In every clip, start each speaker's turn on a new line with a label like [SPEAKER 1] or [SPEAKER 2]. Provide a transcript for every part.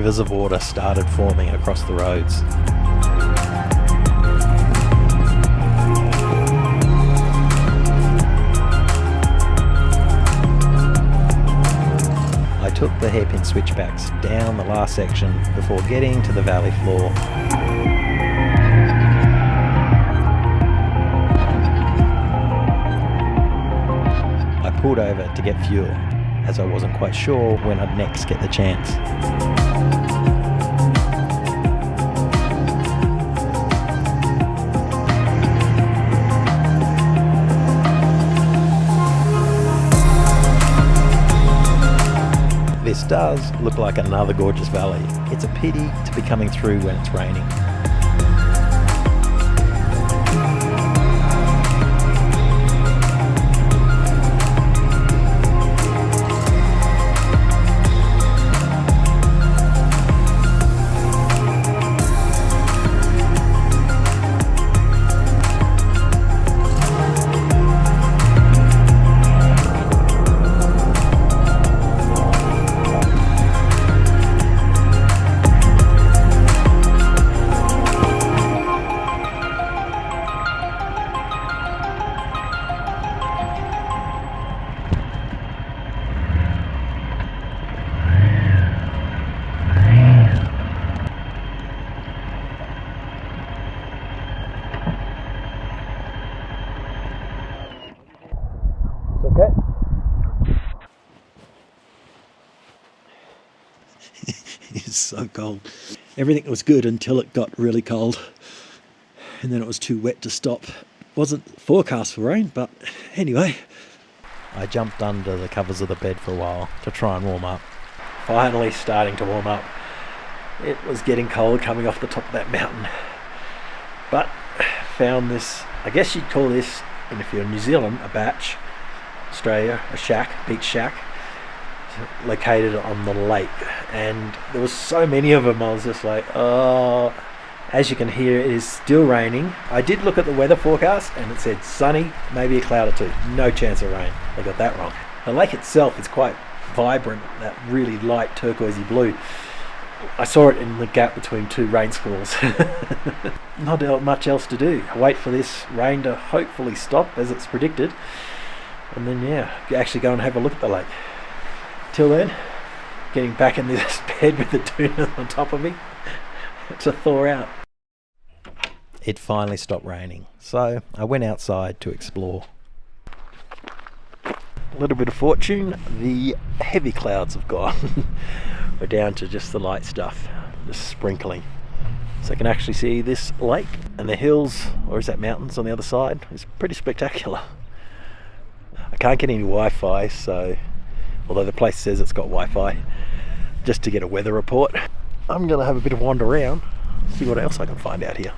[SPEAKER 1] rivers of water started forming across the roads. I took the hairpin switchbacks down the last section before getting to the valley floor. I pulled over to get fuel, as I wasn't quite sure when I'd next get the chance. This does look like another gorgeous valley. It's a pity to be coming through when it's raining. Okay. It's so cold. Everything was good until it got really cold, and then it was too wet to stop. Wasn't forecast for rain, but anyway. I jumped under the covers of the bed for a while to try and warm up. Finally starting to warm up. It was getting cold coming off the top of that mountain. But found this, I guess you'd call this, and if you're in New Zealand, a batch. Australia, a shack, beach shack, located on the lake, and there was so many of them. I was just like, oh. As you can hear, it is still raining. I did look at the weather forecast and it said sunny, maybe a cloud or two, no chance of rain. They got that wrong. The lake itself is quite vibrant, that really light turquoisey blue. I saw it in the gap between two rain squalls. Not much else to do. Wait for this rain to hopefully stop as it's predicted. And then, yeah, actually go and have a look at the lake. Till then, getting back in this bed with the tuna on top of me to thaw out. It finally stopped raining, so I went outside to explore. A little bit of fortune, the heavy clouds have gone. We're down to just the light stuff, just sprinkling. So I can actually see this lake and the hills, or is that mountains on the other side? It's pretty spectacular. I can't get any Wi-Fi, so although the place says it's got Wi-Fi, just to get a weather report. I'm going to have a bit of wander around, see what else I can find out here.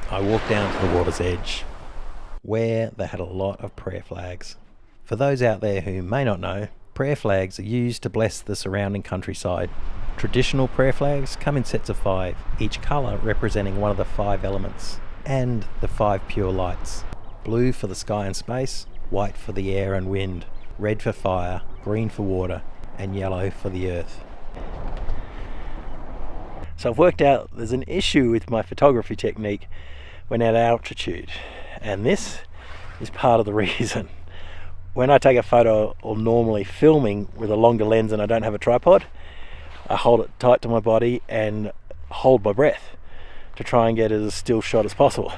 [SPEAKER 1] I walked down to the water's edge, where they had a lot of prayer flags. For those out there who may not know, prayer flags are used to bless the surrounding countryside. Traditional prayer flags come in sets of 5, each colour representing one of the 5 elements, and the 5 pure lights. Blue for the sky and space, white for the air and wind, red for fire, green for water, and yellow for the earth. So I've worked out there's an issue with my photography technique when at altitude, and this is part of the reason. When I take a photo, or normally filming with a longer lens and I don't have a tripod, I hold it tight to my body and hold my breath to try and get as a still shot as possible.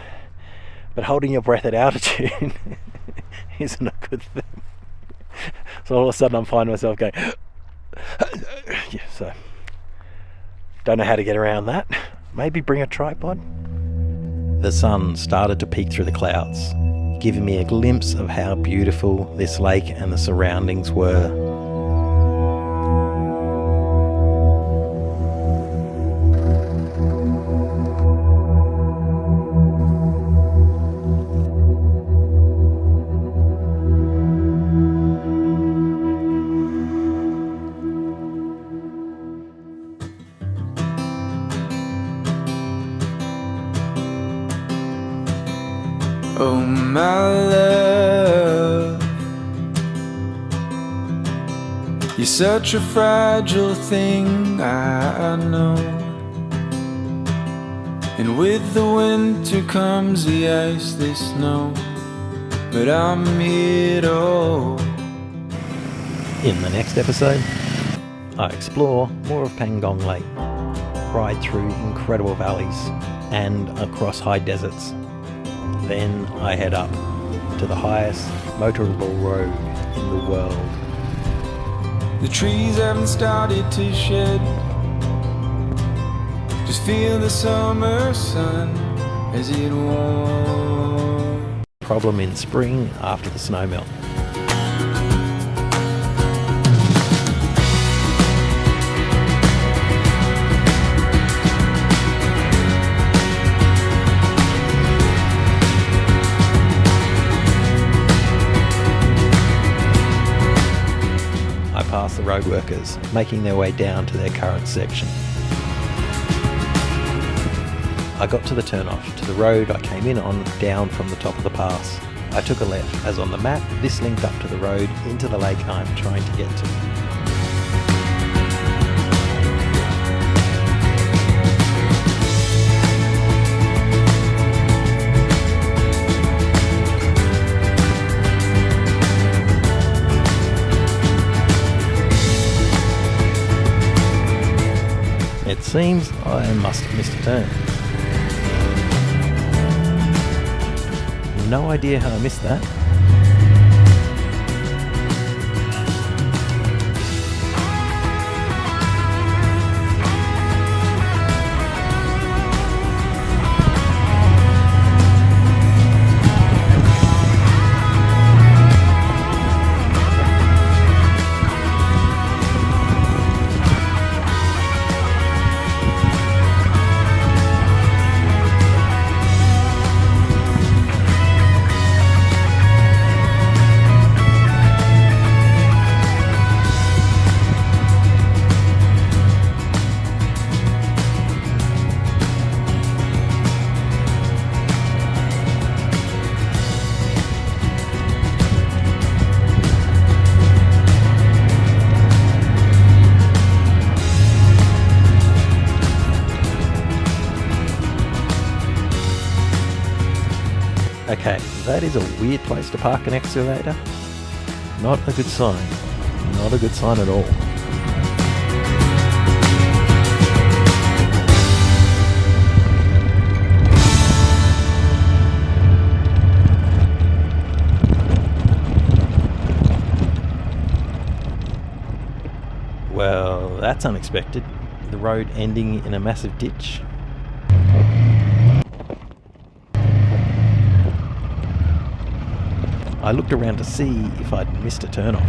[SPEAKER 1] But holding your breath at altitude isn't a good thing. So all of a sudden I'm finding myself going yeah, so don't know how to get around that. Maybe bring a tripod. The sun started to peek through the clouds, giving me a glimpse of how beautiful this lake and the surroundings were.
[SPEAKER 2] Oh my love, You're such a fragile thing, I know. And with the winter comes the ice, the snow, but I'm here to hold.
[SPEAKER 1] In the next episode, I explore more of Pangong Lake, ride through incredible valleys and across high deserts. Then I head up to the highest motorable road in the world.
[SPEAKER 2] The trees haven't started to shed. Just feel the summer sun as it warms.
[SPEAKER 1] Problem in spring after the snow melt. I pass the road workers making their way down to their current section. I got to the turnoff to the road I came in on down from the top of the pass. I took a left, as on the map this linked up to the road into the lake I'm trying to get to. It seems I must have missed a turn. No idea how I missed that. Okay, that is a weird place to park an excavator. Not a good sign. Not a good sign at all. Well, that's unexpected. The road ending in a massive ditch. I looked around to see if I'd missed a turn-off,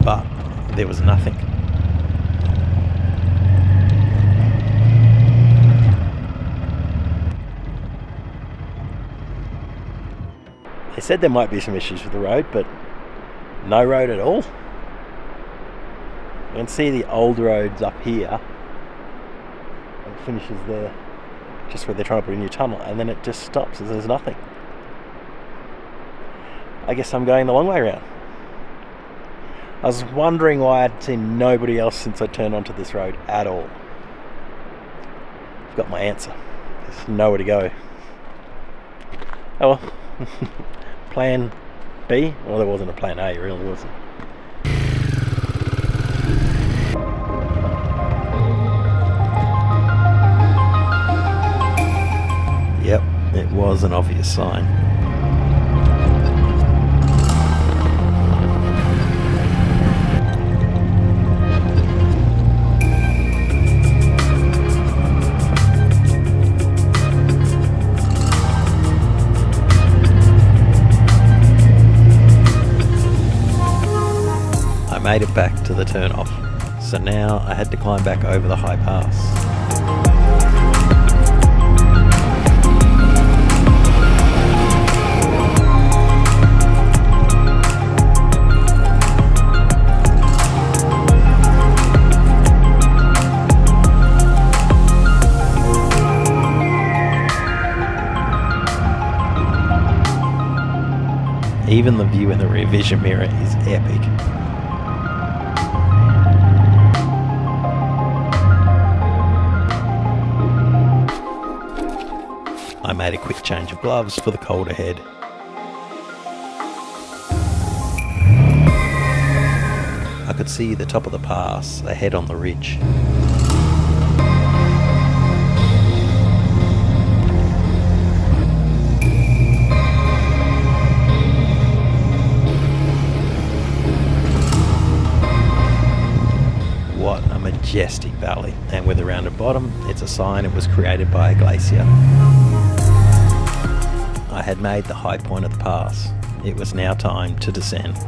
[SPEAKER 1] but there was nothing. They said there might be some issues with the road, but no road at all. You can see the old roads up here. It finishes there, just where they're trying to put a new tunnel, and then it just stops as there's nothing. I guess I'm going the long way around. I was wondering why I'd seen nobody else since I turned onto this road at all. I've got my answer. There's nowhere to go. Oh well. Plan B? Well, there wasn't a plan A, really, was it? Yep, it was an obvious sign. I made it back to the turn-off, so now I had to climb back over the high pass. Even the view in the rear vision mirror is epic. made a quick change of gloves for the cold ahead. I could see the top of the pass ahead on the ridge. What a majestic valley, and with a rounded bottom, it's a sign it was created by a glacier. I had made the high point of the pass. It was now time to descend.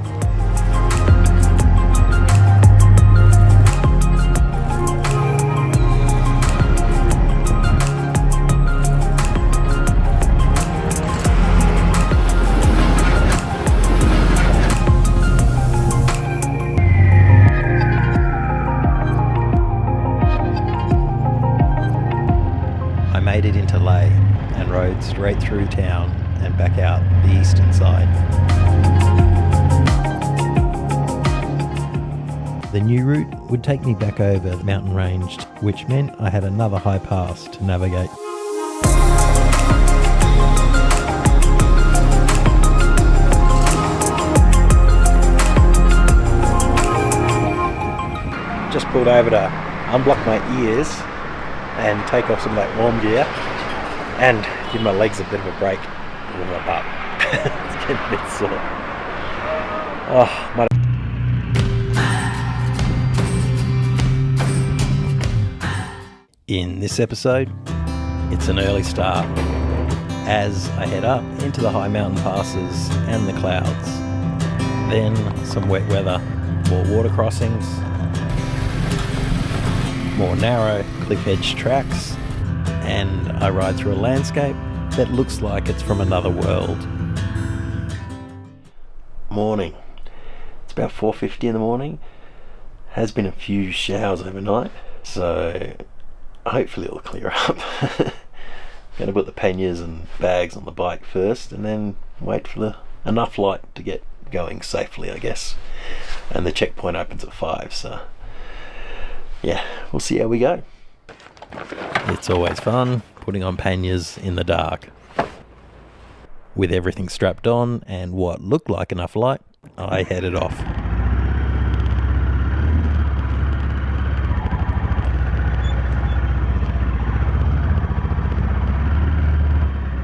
[SPEAKER 1] I made it into Leh and rode straight through town and back out the eastern side. The new route would take me back over the mountain range, which meant I had another high pass to navigate. Just pulled over to unblock my ears and take off some of that warm gear and give my legs a bit of a break with my butt. It's getting a bit sore. Oh, my... In this episode, it's an early start as I head up into the high mountain passes and the clouds. Then some wet weather, more water crossings, more narrow cliff edge tracks, and I ride through a landscape that looks like it's from another world. Morning. It's about 4:50 in the morning. Has been a few showers overnight, so hopefully it'll clear up. Going to put the panniers and bags on the bike first and then wait for enough light to get going safely, I guess. And the checkpoint opens at 5, so yeah, we'll see how we go. It's always fun putting on panniers in the dark. With everything strapped on and what looked like enough light, I headed off.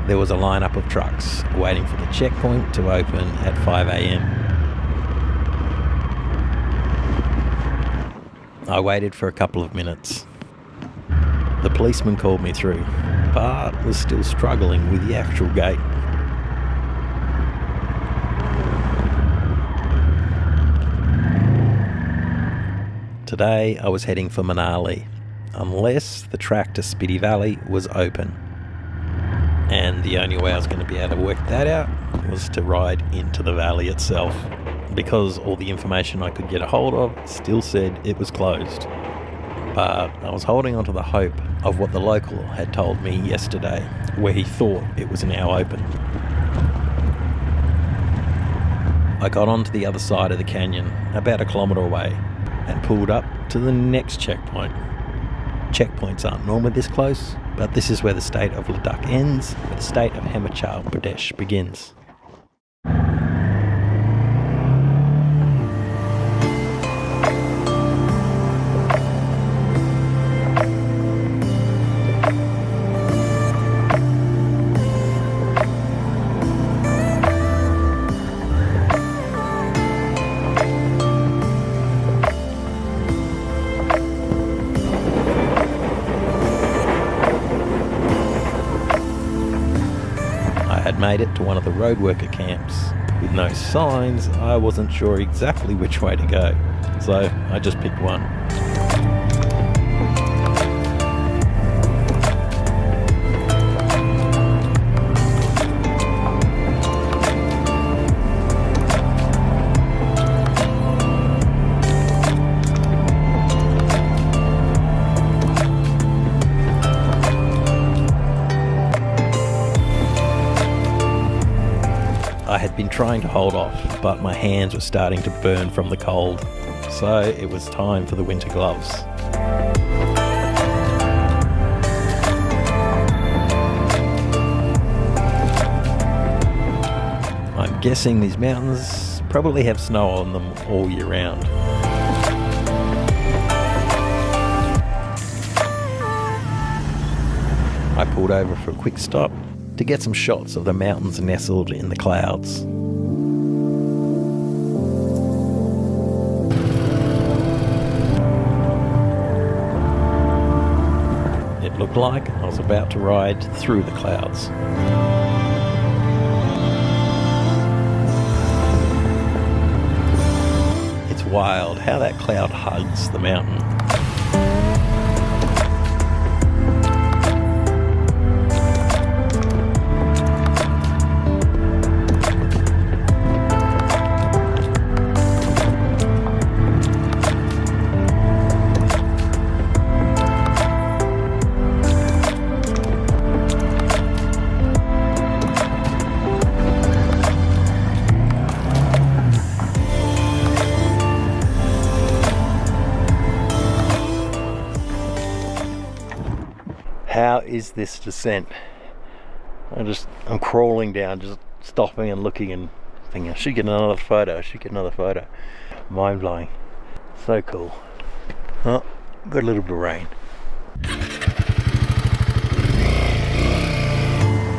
[SPEAKER 1] There was a lineup of trucks waiting for the checkpoint to open at 5 a.m. I waited for a couple of minutes. The policeman called me through, but was still struggling with the actual gate. Today I was heading for Manali, unless the track to Spiti Valley was open. And the only way I was going to be able to work that out was to ride into the valley itself, because all the information I could get a hold of still said it was closed. But I was holding on to the hope of what the local had told me yesterday, where he thought it was now open. I got onto the other side of the canyon, about 1 kilometre away, and pulled up to the next checkpoint. Checkpoints aren't normally this close, but this is where the state of Ladakh ends, where the state of Himachal Pradesh begins. Made it to one of the road worker camps. With no signs, I wasn't sure exactly which way to go, so I just picked one. I had been trying to hold off, but my hands were starting to burn from the cold, so it was time for the winter gloves. guessing these mountains probably have snow on them all year round. I pulled over for a quick stop to get some shots of the mountains nestled in the clouds. It looked like I was about to ride through the clouds. It's wild how that cloud hugs the mountain. How is this descent? I'm crawling down, just stopping and looking and thinking, I should get another photo. Mind blowing. So cool. Oh, got a little bit of rain.